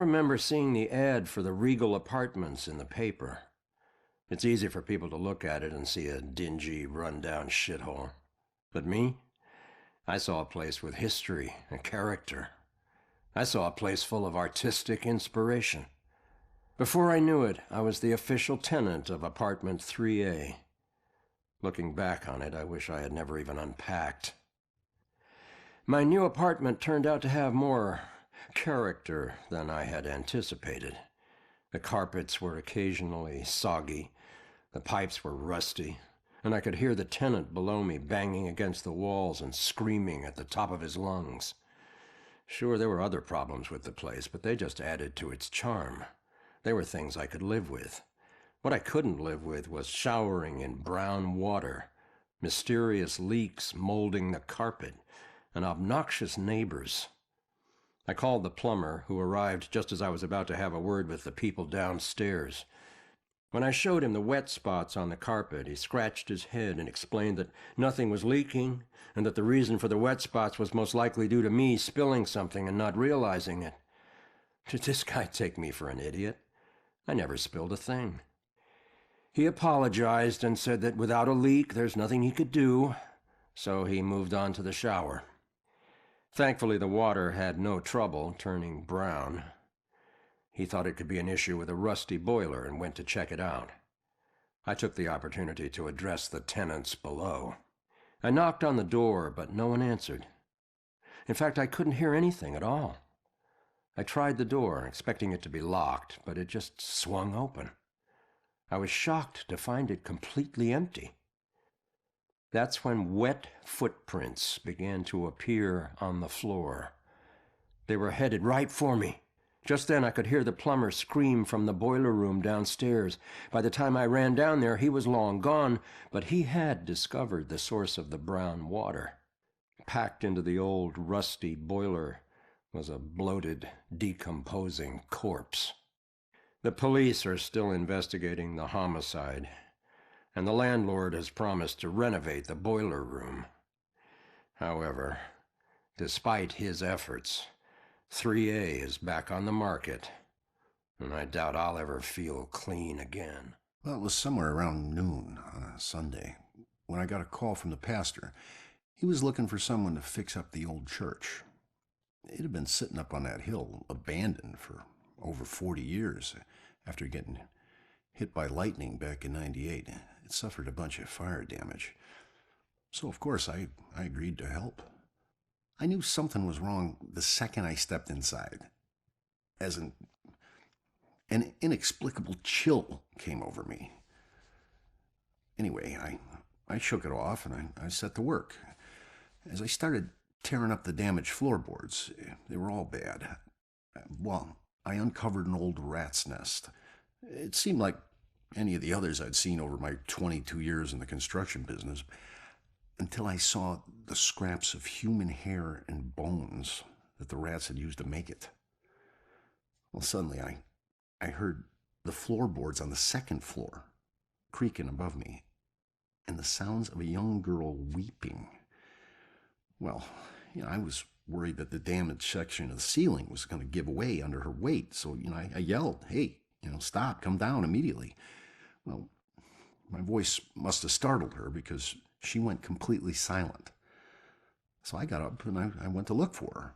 Remember seeing the ad for the Regal Apartments in the paper. It's easy for people to look at it and see a dingy, run-down shithole. But me? I saw a place with history and character. I saw a place full of artistic inspiration. Before I knew it, I was the official tenant of apartment 3A. Looking back on it, I wish I had never even unpacked. My new apartment turned out to have more character than I had anticipated. The carpets were occasionally soggy, the pipes were rusty, and I could hear the tenant below me banging against the walls and screaming at the top of his lungs. Sure, there were other problems with the place, but they just added to its charm. They were things I could live with. What I couldn't live with was showering in brown water, mysterious leaks molding the carpet, and obnoxious neighbors. I called the plumber, who arrived just as I was about to have a word with the people downstairs. When I showed him the wet spots on the carpet, he scratched his head and explained that nothing was leaking, and that the reason for the wet spots was most likely due to me spilling something and not realizing it. Did this guy take me for an idiot? I never spilled a thing. He apologized and said that without a leak, there's nothing he could do, so he moved on to the shower. Thankfully, the water had no trouble turning brown. He thought it could be an issue with a rusty boiler and went to check it out. I took the opportunity to address the tenants below. I knocked on the door, but no one answered. In fact, I couldn't hear anything at all. I tried the door, expecting it to be locked, but it just swung open. I was shocked to find it completely empty. That's when wet footprints began to appear on the floor. They were headed right for me. Just then I could hear the plumber scream from the boiler room downstairs. By the time I ran down there, he was long gone, but he had discovered the source of the brown water. Packed into the old rusty boiler was a bloated, decomposing corpse. The police are still investigating the homicide, and the landlord has promised to renovate the boiler room. However, despite his efforts, 3A is back on the market, and I doubt I'll ever feel clean again. Well, it was somewhere around noon on a Sunday when I got a call from the pastor. He was looking for someone to fix up the old church. It had been sitting up on that hill, abandoned for over 40 years after getting hit by lightning back in '98. It suffered a bunch of fire damage. So, of course, I agreed to help. I knew something was wrong the second I stepped inside. As an inexplicable chill came over me. Anyway, I shook it off and I set to work. As I started tearing up the damaged floorboards, they were all bad. Well, I uncovered an old rat's nest. It seemed like any of the others I'd seen over my 22 years in the construction business, until I saw the scraps of human hair and bones that the rats had used to make it. Well, suddenly I heard the floorboards on the second floor creaking above me, and the sounds of a young girl weeping. Well, I was worried that the damaged section of the ceiling was going to give way under her weight, so, I yelled, "Hey, stop, come down immediately." Well, my voice must have startled her because she went completely silent. So I got up and I went to look for her.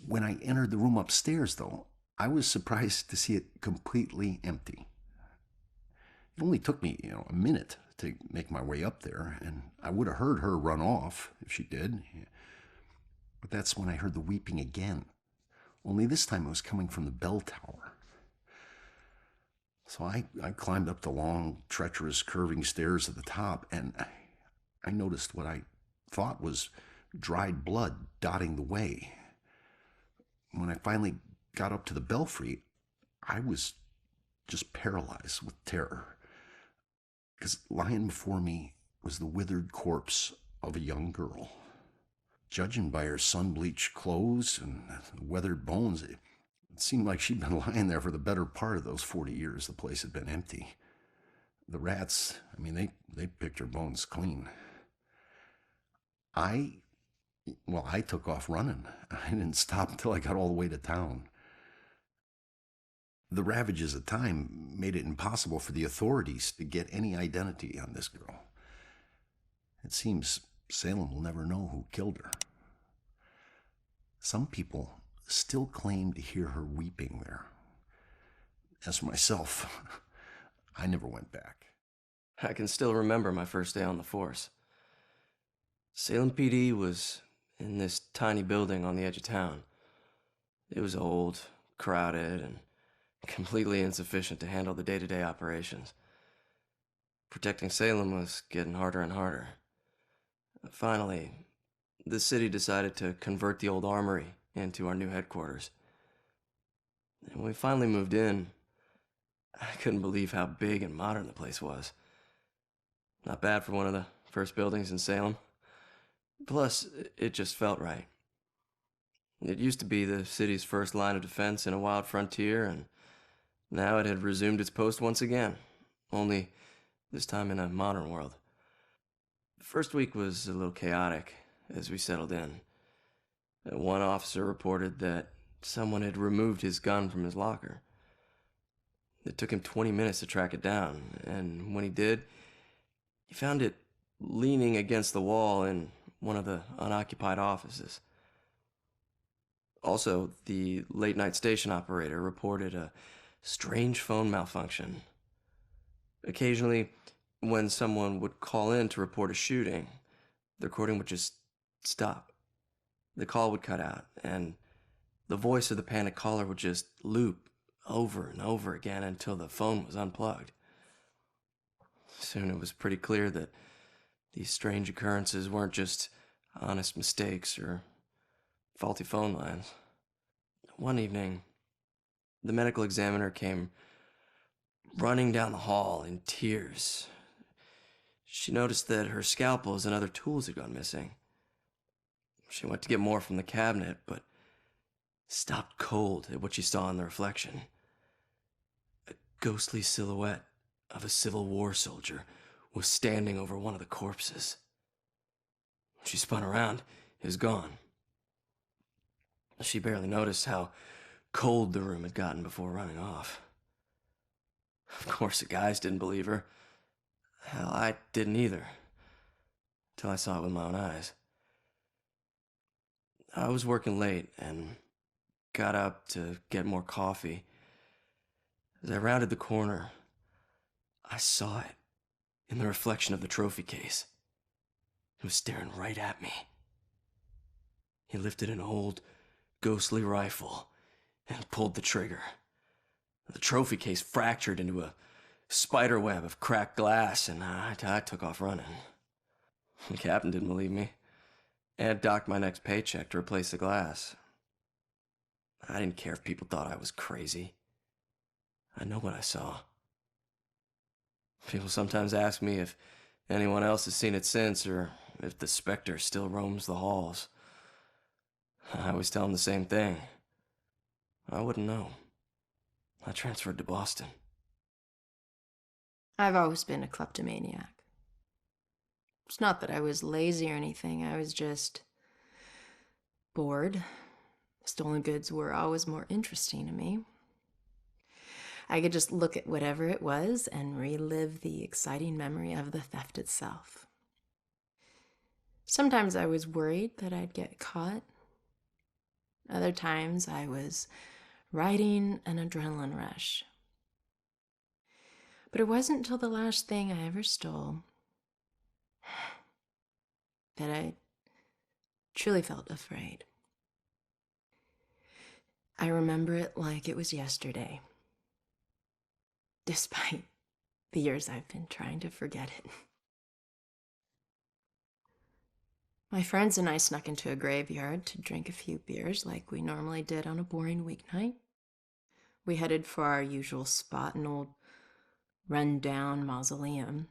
When I entered the room upstairs, though, I was surprised to see it completely empty. It only took me, a minute to make my way up there, and I would have heard her run off if she did. But that's when I heard the weeping again. Only this time it was coming from the bell tower. So I climbed up the long, treacherous, curving stairs at the top, and I noticed what I thought was dried blood dotting the way. When I finally got up to the belfry, I was just paralyzed with terror, because lying before me was the withered corpse of a young girl. Judging by her sun-bleached clothes and weathered bones, it seemed like she'd been lying there for the better part of those 40 years the place had been empty. The rats, they picked her bones clean. I took off running. I didn't stop until I got all the way to town. The ravages of time made it impossible for the authorities to get any identity on this girl. It seems Salem will never know who killed her. Some people still claim to hear her weeping there. As for myself, I never went back. I can still remember my first day on the force. Salem PD was in this tiny building on the edge of town. It was old, crowded, and completely insufficient to handle the day-to-day operations. Protecting Salem was getting harder and harder. Finally, the city decided to convert the old armory into our new headquarters. And when we finally moved in, I couldn't believe how big and modern the place was. Not bad for one of the first buildings in Salem. Plus, it just felt right. It used to be the city's first line of defense in a wild frontier, and now it had resumed its post once again, only this time in a modern world. The first week was a little chaotic as we settled in. One officer reported that someone had removed his gun from his locker. It took him 20 minutes to track it down, and when he did, he found it leaning against the wall in one of the unoccupied offices. Also, the late-night station operator reported a strange phone malfunction. Occasionally, when someone would call in to report a shooting, the recording would just stop. The call would cut out, and the voice of the panicked caller would just loop over and over again until the phone was unplugged. Soon it was pretty clear that these strange occurrences weren't just honest mistakes or faulty phone lines. One evening, the medical examiner came running down the hall in tears. She noticed that her scalpels and other tools had gone missing. She went to get more from the cabinet, but stopped cold at what she saw in the reflection. A ghostly silhouette of a Civil War soldier was standing over one of the corpses. She spun around. It was gone. She barely noticed how cold the room had gotten before running off. Of course, the guys didn't believe her. Hell, I didn't either, till I saw it with my own eyes. I was working late and got up to get more coffee. As I rounded the corner, I saw it in the reflection of the trophy case. It was staring right at me. He lifted an old, ghostly rifle and pulled the trigger. The trophy case fractured into a spider web of cracked glass, and I took off running. The captain didn't believe me. Ed docked my next paycheck to replace the glass. I didn't care if people thought I was crazy. I know what I saw. People sometimes ask me if anyone else has seen it since, or if the specter still roams the halls. I always tell them the same thing. I wouldn't know. I transferred to Boston. I've always been a kleptomaniac. It's not that I was lazy or anything, I was just bored. Stolen goods were always more interesting to me. I could just look at whatever it was and relive the exciting memory of the theft itself. Sometimes I was worried that I'd get caught. Other times I was riding an adrenaline rush. But it wasn't until the last thing I ever stole that I truly felt afraid. I remember it like it was yesterday, despite the years I've been trying to forget it. My friends and I snuck into a graveyard to drink a few beers like we normally did on a boring weeknight. We headed for our usual spot, an old run-down mausoleum.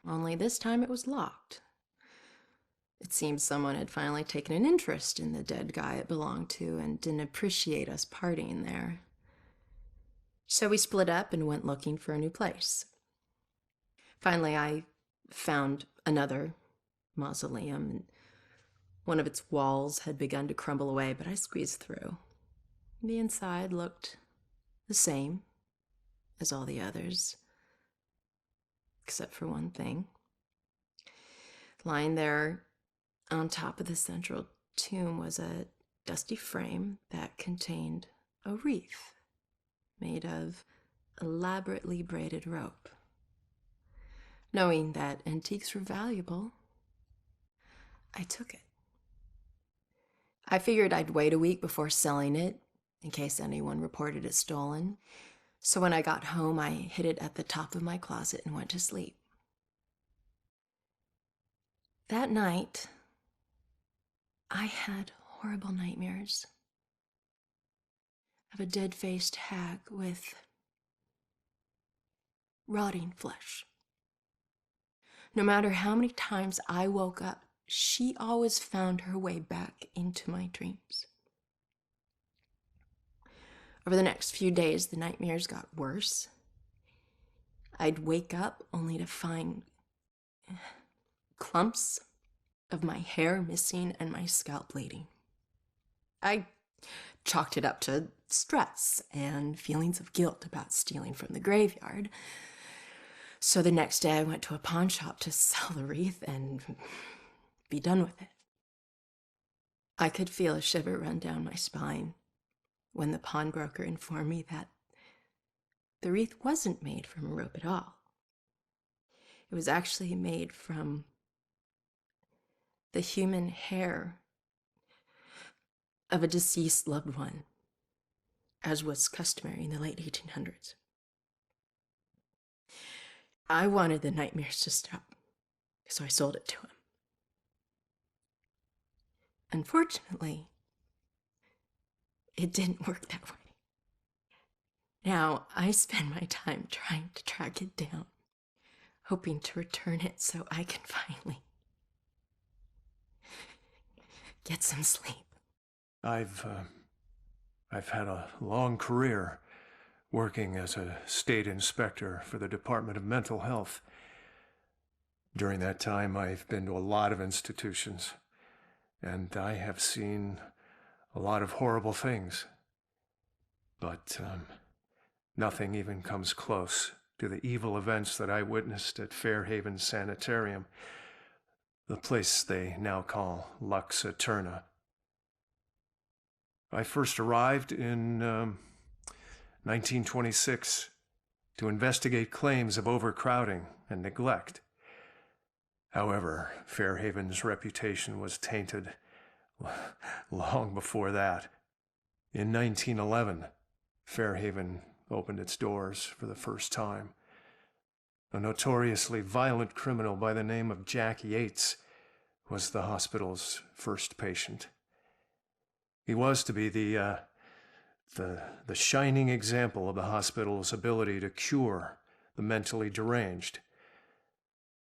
Only this time it was locked. It seemed someone had finally taken an interest in the dead guy it belonged to and didn't appreciate us partying there. So we split up and went looking for a new place. Finally, I found another mausoleum, and one of its walls had begun to crumble away, but I squeezed through. The inside looked the same as all the others, except for one thing. Lying there on top of the central tomb was a dusty frame that contained a wreath made of elaborately braided rope. Knowing that antiques were valuable, I took it. I figured I'd wait a week before selling it in case anyone reported it stolen. So when I got home, I hid it at the top of my closet and went to sleep. That night, I had horrible nightmares of a dead-faced hag with rotting flesh. No matter how many times I woke up, she always found her way back into my dreams. Over the next few days, the nightmares got worse. I'd wake up only to find clumps of my hair missing and my scalp bleeding. I chalked it up to stress and feelings of guilt about stealing from the graveyard. So the next day I went to a pawn shop to sell the wreath and be done with it. I could feel a shiver run down my spine when the pawnbroker informed me that the wreath wasn't made from a rope at all. It was actually made from the human hair of a deceased loved one, as was customary in the late 1800s. I wanted the nightmares to stop, so I sold it to him. Unfortunately, it didn't work that way. Now I spend my time trying to track it down, hoping to return it so I can finally get some sleep. I've had a long career working as a state inspector for the Department of Mental Health. During that time, I've been to a lot of institutions, and I have seen a lot of horrible things. But nothing even comes close to the evil events that I witnessed at Fairhaven Sanitarium, the place they now call Lux Eterna. I first arrived in 1926 to investigate claims of overcrowding and neglect. However, Fairhaven's reputation was tainted long before that. In 1911, Fairhaven opened its doors for the first time. A notoriously violent criminal by the name of Jack Yates was the hospital's first patient. He was to be the shining example of the hospital's ability to cure the mentally deranged.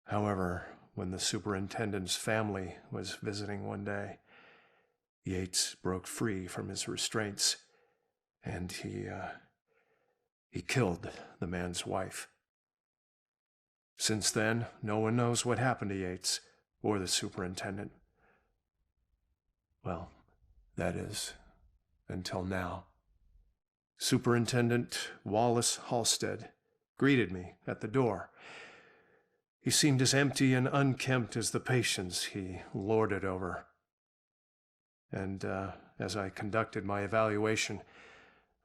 However, when the superintendent's family was visiting one day, Yates broke free from his restraints, and he killed the man's wife. Since then, no one knows what happened to Yates or the superintendent. Well, that is, until now. Superintendent Wallace Halstead greeted me at the door. He seemed as empty and unkempt as the patients he lorded over. And as I conducted my evaluation,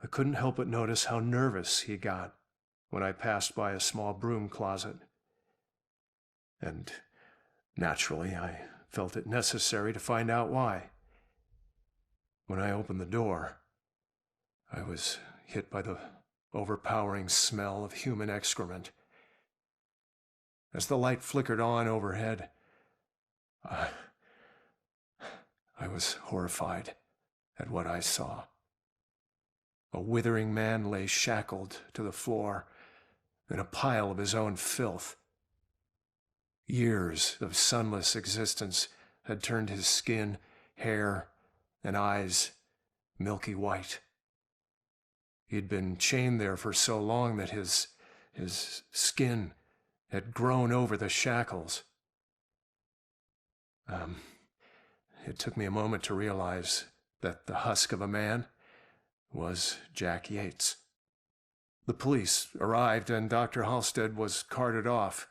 I couldn't help but notice how nervous he got when I passed by a small broom closet. And naturally, I felt it necessary to find out why. When I opened the door, I was hit by the overpowering smell of human excrement. As the light flickered on overhead, I was horrified at what I saw. A withering man lay shackled to the floor in a pile of his own filth. Years of sunless existence had turned his skin, hair, and eyes milky white. He had been chained there for so long that his skin had grown over the shackles. It took me a moment to realize that the husk of a man was Jack Yates. The police arrived and Dr. Halstead was carted off.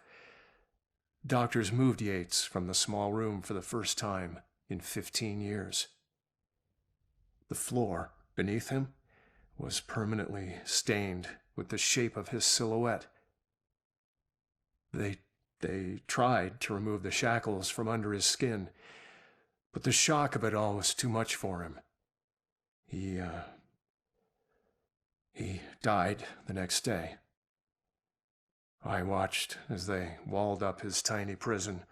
Doctors moved Yates from the small room for the first time in 15 years. The floor beneath him was permanently stained with the shape of his silhouette. They tried to remove the shackles from under his skin, but the shock of it all was too much for him. He died the next day. I watched as they walled up his tiny prison,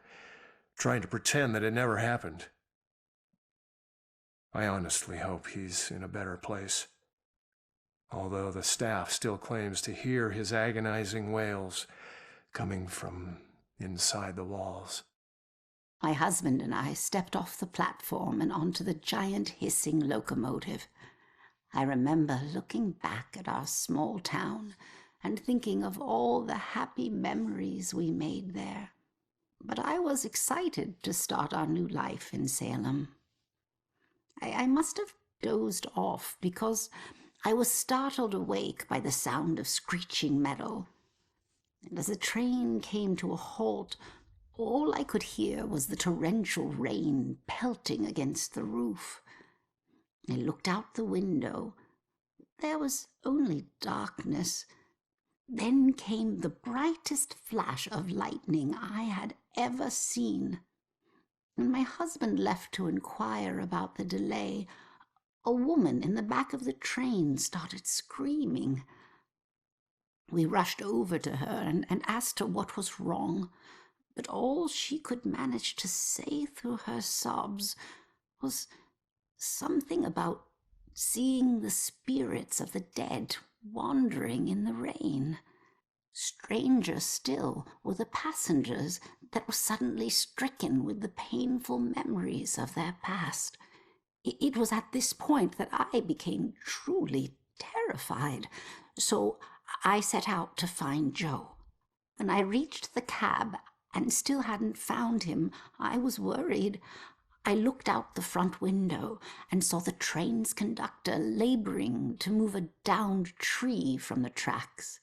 trying to pretend that it never happened. I honestly hope he's in a better place, although the staff still claims to hear his agonizing wails coming from inside the walls. My husband and I stepped off the platform and onto the giant hissing locomotive. I remember looking back at our small town and thinking of all the happy memories we made there. But I was excited to start our new life in Salem. I must have dozed off because I was startled awake by the sound of screeching metal. And as the train came to a halt, all I could hear was the torrential rain pelting against the roof. I looked out the window. There was only darkness. Then came the brightest flash of lightning I had ever seen. When my husband left to inquire about the delay, a woman in the back of the train started screaming. We rushed over to her and asked her what was wrong, but all she could manage to say through her sobs was something about seeing the spirits of the dead wandering in the rain. Stranger still were the passengers that were suddenly stricken with the painful memories of their past. It was at this point that I became truly terrified, so I set out to find Joe. When I reached the cab and still hadn't found him, I was worried. I looked out the front window and saw the train's conductor laboring to move a downed tree from the tracks.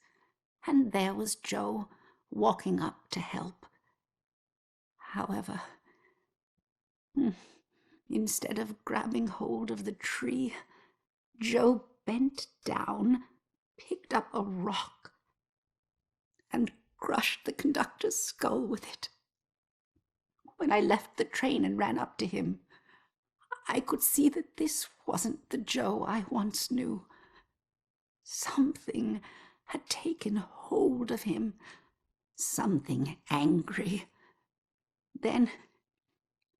And there was Joe, walking up to help. However, instead of grabbing hold of the tree, Joe bent down, picked up a rock, and crushed the conductor's skull with it. When I left the train and ran up to him, I could see that this wasn't the Joe I once knew. Something had taken hold of him, something angry. Then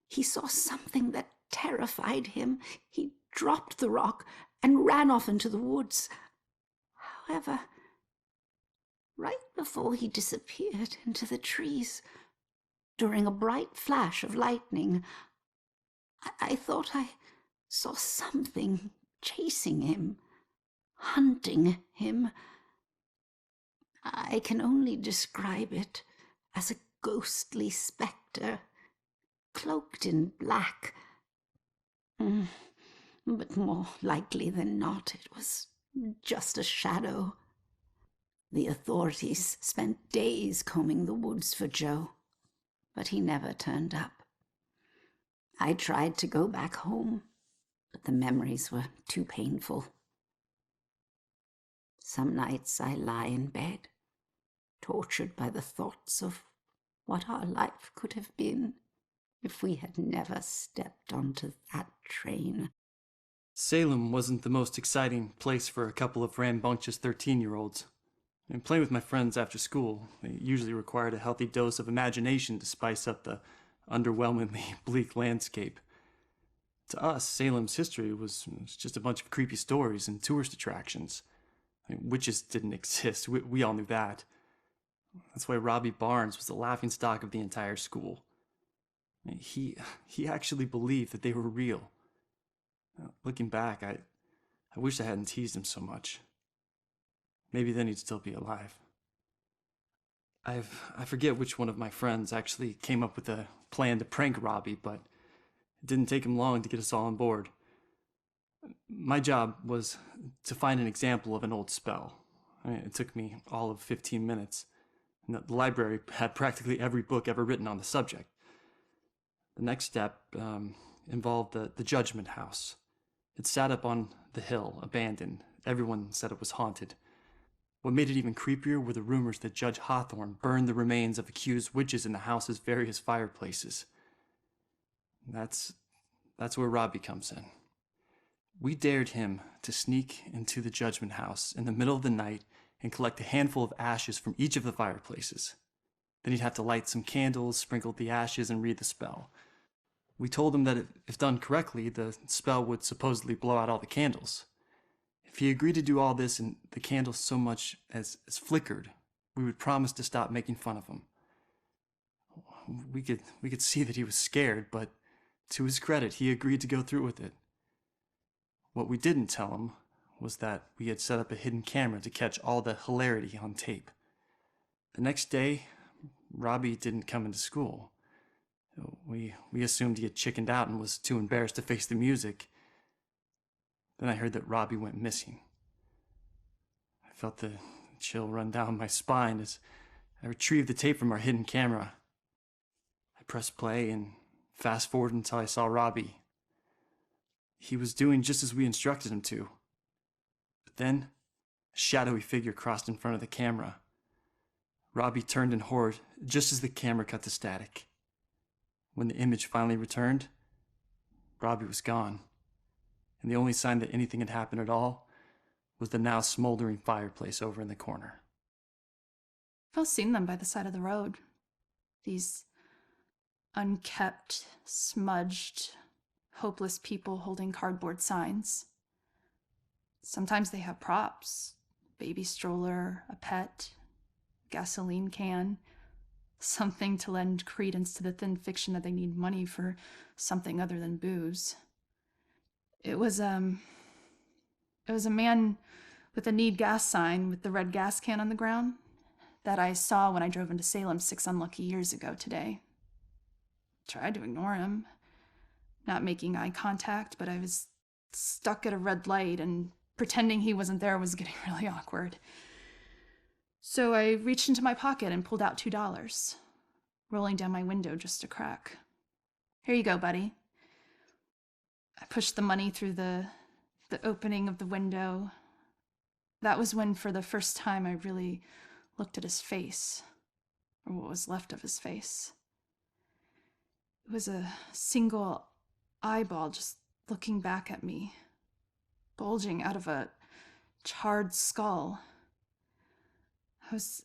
he saw something that terrified him. He dropped the rock and ran off into the woods. However, right before he disappeared into the trees, during a bright flash of lightning, I thought I saw something chasing him, hunting him. I can only describe it as a ghostly spectre, cloaked in black. But more likely than not, it was just a shadow. The authorities spent days combing the woods for Joe, but he never turned up. I tried to go back home, but the memories were too painful. Some nights I lie in bed, tortured by the thoughts of what our life could have been if we had never stepped onto that train. Salem wasn't the most exciting place for a couple of rambunctious 13-year-olds. And playing with my friends after school, they usually required a healthy dose of imagination to spice up the underwhelmingly bleak landscape. To us, Salem's history was just a bunch of creepy stories and tourist attractions. Witches didn't exist, we all knew that. That's why Robbie Barnes was the laughingstock of the entire school. He actually believed that they were real. Looking back, I wish I hadn't teased him so much. Maybe then he'd still be alive. I forget which one of my friends actually came up with a plan to prank Robbie, but it didn't take him long to get us all on board. My job was to find an example of an old spell. I mean, it took me all of 15 minutes. And the library had practically every book ever written on the subject. The next step involved the Judgment House. It sat up on the hill, abandoned. Everyone said it was haunted. What made it even creepier were the rumors that Judge Hawthorne burned the remains of accused witches in the house's various fireplaces. That's where Robbie comes in. We dared him to sneak into the Judgment House in the middle of the night and collect a handful of ashes from each of the fireplaces. Then he'd have to light some candles, sprinkle the ashes, and read the spell. We told him that if done correctly, the spell would supposedly blow out all the candles. If he agreed to do all this and the candles so much as flickered, we would promise to stop making fun of him. We could see that he was scared, but to his credit, he agreed to go through with it. What we didn't tell him was that we had set up a hidden camera to catch all the hilarity on tape. The next day, Robbie didn't come into school. We assumed he had chickened out and was too embarrassed to face the music. Then I heard that Robbie went missing. I felt the chill run down my spine as I retrieved the tape from our hidden camera. I pressed play and fast forward until I saw Robbie. He was doing just as we instructed him to. But then, a shadowy figure crossed in front of the camera. Robbie turned in horror just as the camera cut to static. When the image finally returned, Robbie was gone. And the only sign that anything had happened at all was the now smoldering fireplace over in the corner. I've all seen them by the side of the road. These unkept, smudged, hopeless people holding cardboard signs. Sometimes they have props, baby stroller, a pet, gasoline can, something to lend credence to the thin fiction that they need money for something other than booze. It was a man with a need gas sign with the red gas can on the ground that I saw when I drove into Salem 6 unlucky years ago today. Tried to ignore him, not making eye contact, but I was stuck at a red light and pretending he wasn't there was getting really awkward. So I reached into my pocket and pulled out $2, rolling down my window just a crack. Here you go, buddy. I pushed the money through the opening of the window. That was when, for the first time, I really looked at his face, or what was left of his face. It was a single eyeball just looking back at me, bulging out of a charred skull. I was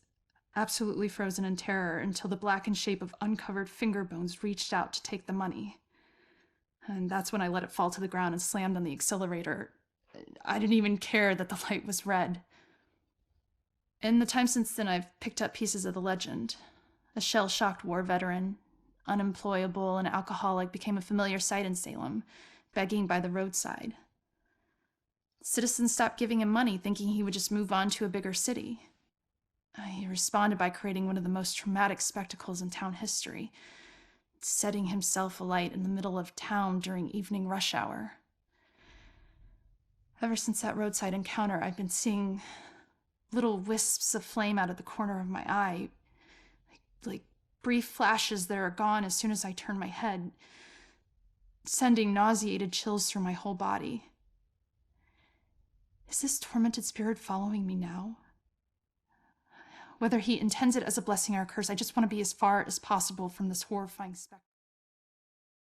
absolutely frozen in terror until the blackened shape of uncovered finger bones reached out to take the money. And that's when I let it fall to the ground and slammed on the accelerator. I didn't even care that the light was red. In the time since then, I've picked up pieces of the legend. A shell-shocked war veteran, unemployable and alcoholic, became a familiar sight in Salem, begging by the roadside. Citizens stopped giving him money, thinking he would just move on to a bigger city. He responded by creating one of the most traumatic spectacles in town history, setting himself alight in the middle of town during evening rush hour. Ever since that roadside encounter, I've been seeing little wisps of flame out of the corner of my eye, like brief flashes that are gone as soon as I turn my head, sending nauseated chills through my whole body. Is this tormented spirit following me now? Whether he intends it as a blessing or a curse, I just want to be as far as possible from this horrifying spectacle.